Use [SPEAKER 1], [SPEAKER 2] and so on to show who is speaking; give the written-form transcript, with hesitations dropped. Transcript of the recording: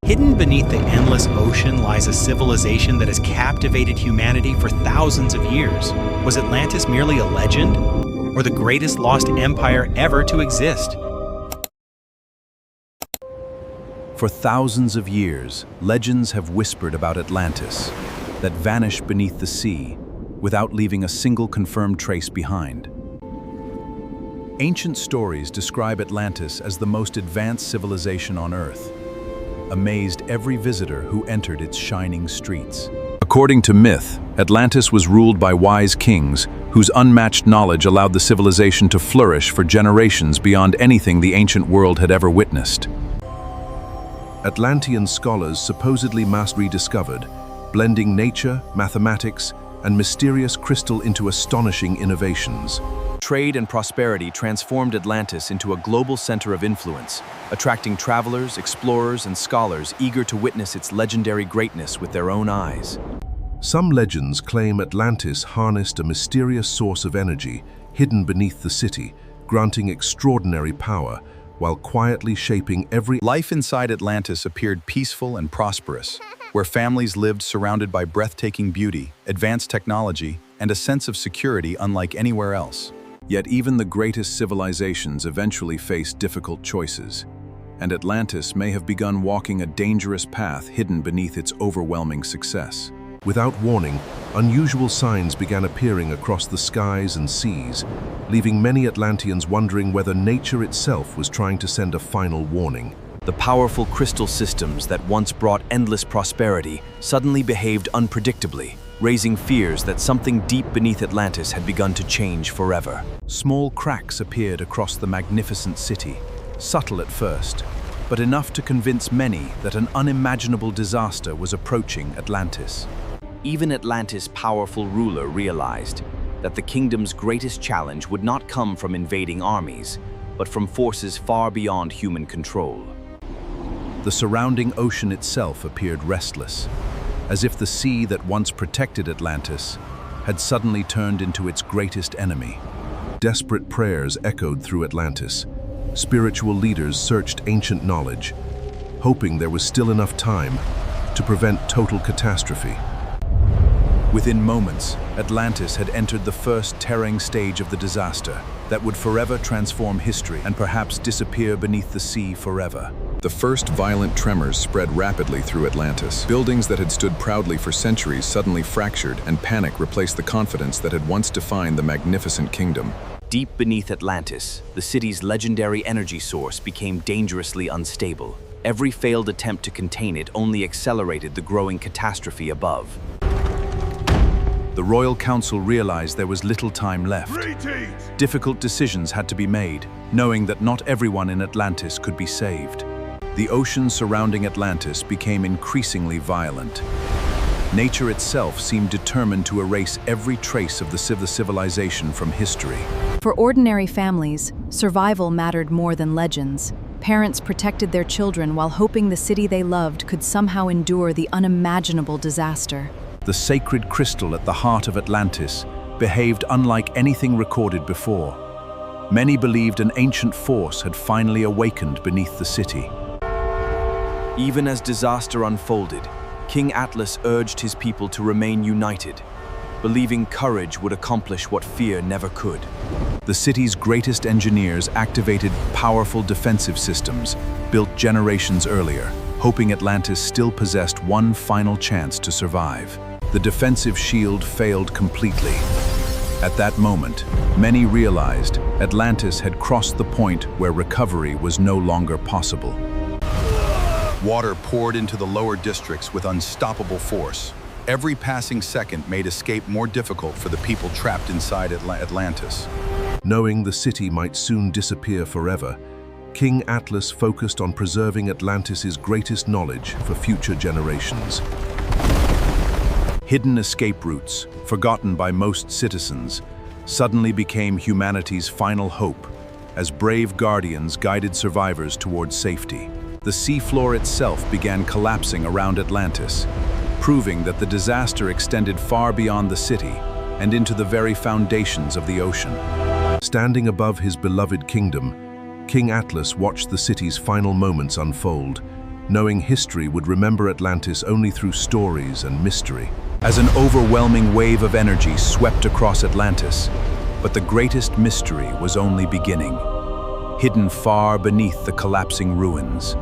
[SPEAKER 1] Hidden beneath the endless ocean lies a civilization that has captivated humanity for thousands of years. Was Atlantis merely a legend, or the greatest lost empire ever to exist?
[SPEAKER 2] For thousands of years, legends have whispered about Atlantis, that vanished beneath the sea, without leaving a single confirmed trace behind. Ancient stories describe Atlantis as the most advanced civilization on Earth, amazed every visitor who entered its shining streets. According to myth, Atlantis was ruled by wise kings whose unmatched knowledge allowed the civilization to flourish for generations beyond anything the ancient world had ever witnessed. Atlantean scholars supposedly rediscovered, blending nature, mathematics, and mysterious crystal into astonishing innovations. Trade and prosperity transformed Atlantis into a global center of influence, attracting travelers, explorers, and scholars eager to witness its legendary greatness with their own eyes. Some legends claim Atlantis harnessed a mysterious source of energy hidden beneath the city, granting extraordinary power, while quietly shaping every life inside Atlantis appeared peaceful and prosperous, where families lived surrounded by breathtaking beauty, advanced technology, and a sense of security unlike anywhere else. Yet even the greatest civilizations eventually faced difficult choices, and Atlantis may have begun walking a dangerous path hidden beneath its overwhelming success. Without warning, unusual signs began appearing across the skies and seas, leaving many Atlanteans wondering whether nature itself was trying to send a final warning. The powerful crystal systems that once brought endless prosperity suddenly behaved unpredictably, raising fears that something deep beneath Atlantis had begun to change forever. Small cracks appeared across the magnificent city, subtle at first, but enough to convince many that an unimaginable disaster was approaching Atlantis. Even Atlantis' powerful ruler realized that the kingdom's greatest challenge would not come from invading armies, but from forces far beyond human control. The surrounding ocean itself appeared restless, as if the sea that once protected Atlantis had suddenly turned into its greatest enemy. Desperate prayers echoed through Atlantis. Spiritual leaders searched ancient knowledge, hoping there was still enough time to prevent total catastrophe. Within moments, Atlantis had entered the first tearing stage of the disaster that would forever transform history and perhaps disappear beneath the sea forever. The first violent tremors spread rapidly through Atlantis. Buildings that had stood proudly for centuries suddenly fractured, and panic replaced the confidence that had once defined the magnificent kingdom. Deep beneath Atlantis, the city's legendary energy source became dangerously unstable. Every failed attempt to contain it only accelerated the growing catastrophe above. The Royal Council realized there was little time left. Difficult decisions had to be made, knowing that not everyone in Atlantis could be saved. The ocean surrounding Atlantis became increasingly violent. Nature itself seemed determined to erase every trace of the civilization from history.
[SPEAKER 3] For ordinary families, survival mattered more than legends. Parents protected their children while hoping the city they loved could somehow endure the unimaginable disaster.
[SPEAKER 2] The sacred crystal at the heart of Atlantis behaved unlike anything recorded before. Many believed an ancient force had finally awakened beneath the city. Even as disaster unfolded, King Atlas urged his people to remain united, believing courage would accomplish what fear never could. The city's greatest engineers activated powerful defensive systems built generations earlier, hoping Atlantis still possessed one final chance to survive. The defensive shield failed completely. At that moment, many realized Atlantis had crossed the point where recovery was no longer possible. Water poured into the lower districts with unstoppable force. Every passing second made escape more difficult for the people trapped inside Atlantis. Knowing the city might soon disappear forever, King Atlas focused on preserving Atlantis's greatest knowledge for future generations. Hidden escape routes, forgotten by most citizens, suddenly became humanity's final hope as brave guardians guided survivors towards safety. The seafloor itself began collapsing around Atlantis, proving that the disaster extended far beyond the city and into the very foundations of the ocean. Standing above his beloved kingdom, King Atlas watched the city's final moments unfold, knowing history would remember Atlantis only through stories and mystery.
[SPEAKER 4] As an overwhelming wave of energy swept across Atlantis, but the greatest mystery was only beginning. Hidden far beneath the collapsing ruins,